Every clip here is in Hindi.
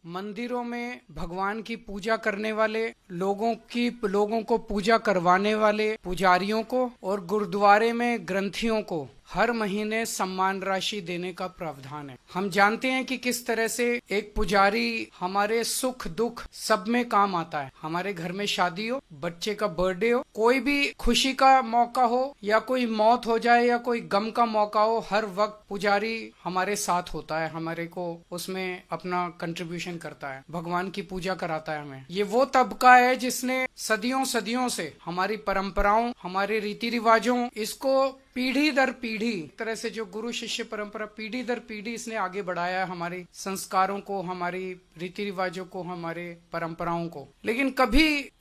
मंदिरों में भगवान की पूजा करने वाले लोगों को पूजा करवाने वाले पुजारियों को और गुरुद्वारे में ग्रंथियों को हर महीने सम्मान राशि देने का प्रावधान है। हम जानते हैं कि किस तरह से एक पुजारी हमारे सुख दुख सब में काम आता है। हमारे घर में शादी हो, बच्चे का बर्थडे हो, कोई भी खुशी का मौका हो या कोई मौत हो जाए या कोई गम का मौका हो, हर वक्त पुजारी हमारे साथ होता है, हमारे को उसमें अपना कंट्रीब्यूशन करता है, भगवान की पूजा कराता है हमें। ये वो तबका है जिसने सदियों सदियों से हमारी परंपराओं, हमारे रीति रिवाजों, इसको पीढ़ी दर पीढ़ी तरह से जो गुरु शिष्य परंपरा पीढ़ी दर पीढ़ी इसने आगे बढ़ाया है, हमारे संस्कारों को, हमारी रीति रिवाजों को, हमारे परंपराओं को। लेकिन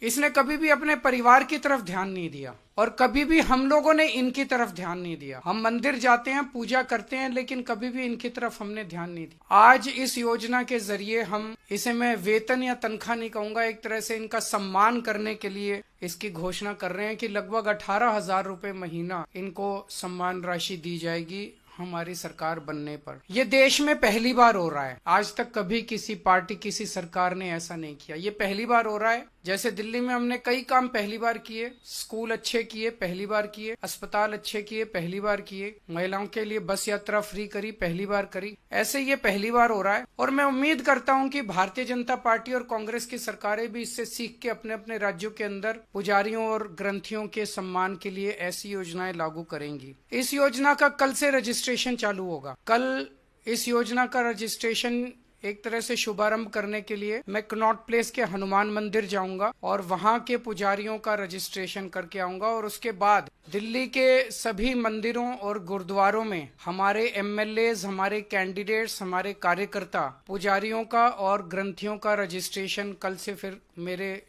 इसने कभी भी अपने परिवार की तरफ ध्यान नहीं दिया और कभी भी हम लोगों ने इनकी तरफ ध्यान नहीं दिया। हम मंदिर जाते हैं, पूजा करते हैं, लेकिन कभी भी इनकी तरफ हमने ध्यान नहीं दिया। आज इस योजना के जरिए हम इसे, मैं वेतन या तनख्वाह नहीं कहूंगा, एक तरह से इनका सम्मान करने के लिए इसकी घोषणा कर रहे हैं कि लगभग 18,000 रुपए महीना इनको सम्मान राशि दी जाएगी हमारी सरकार बनने पर। यह देश में पहली बार हो रहा है। आज तक कभी किसी पार्टी, किसी सरकार ने ऐसा नहीं किया। ये पहली बार हो रहा है। जैसे दिल्ली में हमने कई काम पहली बार किए, स्कूल अच्छे किए, पहली बार किए, अस्पताल अच्छे किए, पहली बार किए, महिलाओं के लिए बस यात्रा फ्री करी, पहली बार करी। ऐसे ये पहली बार हो रहा है और मैं उम्मीद करता हूं कि भारतीय जनता पार्टी और कांग्रेस की सरकारें भी इससे सीख के अपने अपने राज्यों के अंदर पुजारियों और ग्रंथियों के सम्मान के लिए ऐसी योजनाएं लागू करेंगी। इस योजना का कल से रजिस्ट्रेशन चालू होगा। कल इस योजना का रजिस्ट्रेशन एक तरह से शुभारंभ करने के लिए मैं कनॉट प्लेस के हनुमान मंदिर जाऊंगा और वहां के पुजारियों का रजिस्ट्रेशन करके आऊंगा और उसके बाद दिल्ली के सभी मंदिरों और गुरुद्वारों में हमारे एमएलएज, हमारे कैंडिडेट्स, हमारे कार्यकर्ता, पुजारियों का और ग्रंथियों का रजिस्ट्रेशन कल से फिर मेरे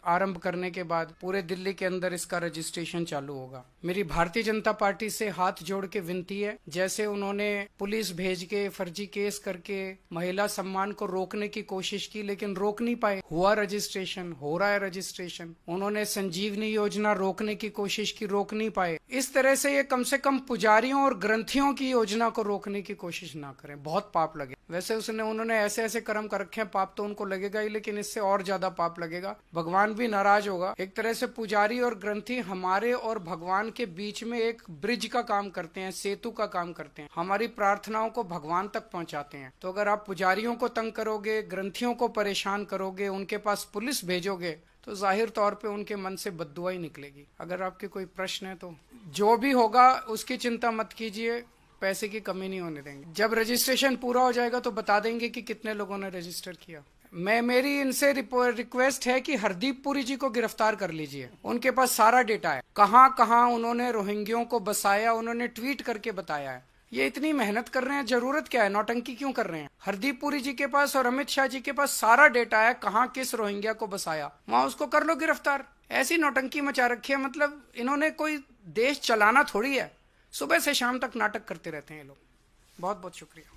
आरंभ करने के बाद पूरे दिल्ली के अंदर इसका रजिस्ट्रेशन चालू होगा। मेरी भारतीय जनता पार्टी से हाथ जोड़ के विनती है, जैसे उन्होंने पुलिस भेज के फर्जी केस करके महिला सम्मान को रोकने की कोशिश की लेकिन रोक नहीं पाए, हुआ रजिस्ट्रेशन, हो रहा है रजिस्ट्रेशन। उन्होंने संजीवनी योजना रोकने की कोशिश की, रोक नहीं पाए। इस तरह से ये कम से कम पुजारियों और ग्रंथियों की योजना को रोकने की कोशिश ना करें, बहुत पाप लगे। वैसे उन्होंने ऐसे ऐसे कर्म कर रखे हैं, पाप तो उनको लगेगा ही, लेकिन इससे और ज्यादा पाप लगेगा, भगवान भी नाराज होगा। एक तरह से पुजारी और ग्रंथी हमारे और भगवान के बीच में एक ब्रिज का काम करते हैं, सेतु का काम करते हैं, हमारी प्रार्थनाओं को भगवान तक पहुंचाते हैं। तो अगर आप पुजारियों को तंग करोगे, ग्रंथियों को परेशान करोगे, उनके पास पुलिस भेजोगे, तो जाहिर तौर पे उनके मन से बद्दुआ ही निकलेगी। अगर आपके कोई प्रश्न है तो जो भी होगा उसकी चिंता मत कीजिए, पैसे की कमी नहीं होने देंगे। जब रजिस्ट्रेशन पूरा हो जाएगा तो बता देंगे कि कितने लोगों ने रजिस्टर किया। मेरी इनसे रिक्वेस्ट है कि हरदीप पुरी जी को गिरफ्तार कर लीजिए। उनके पास सारा डेटा है, कहां कहां उन्होंने रोहिंग्यों को बसाया, उन्होंने ट्वीट करके बताया है। ये इतनी मेहनत कर रहे हैं, जरूरत क्या है, नौटंकी क्यों कर रहे हैं? हरदीप पुरी जी के पास और अमित शाह जी के पास सारा डेटा है, कहां किस रोहिंग्या को बसाया, वहां उसको कर लो गिरफ्तार। ऐसी नौटंकी मचा रखी है, मतलब इन्होंने कोई देश चलाना थोड़ी है, सुबह से शाम तक नाटक करते रहते हैं ये लोग। बहुत बहुत शुक्रिया।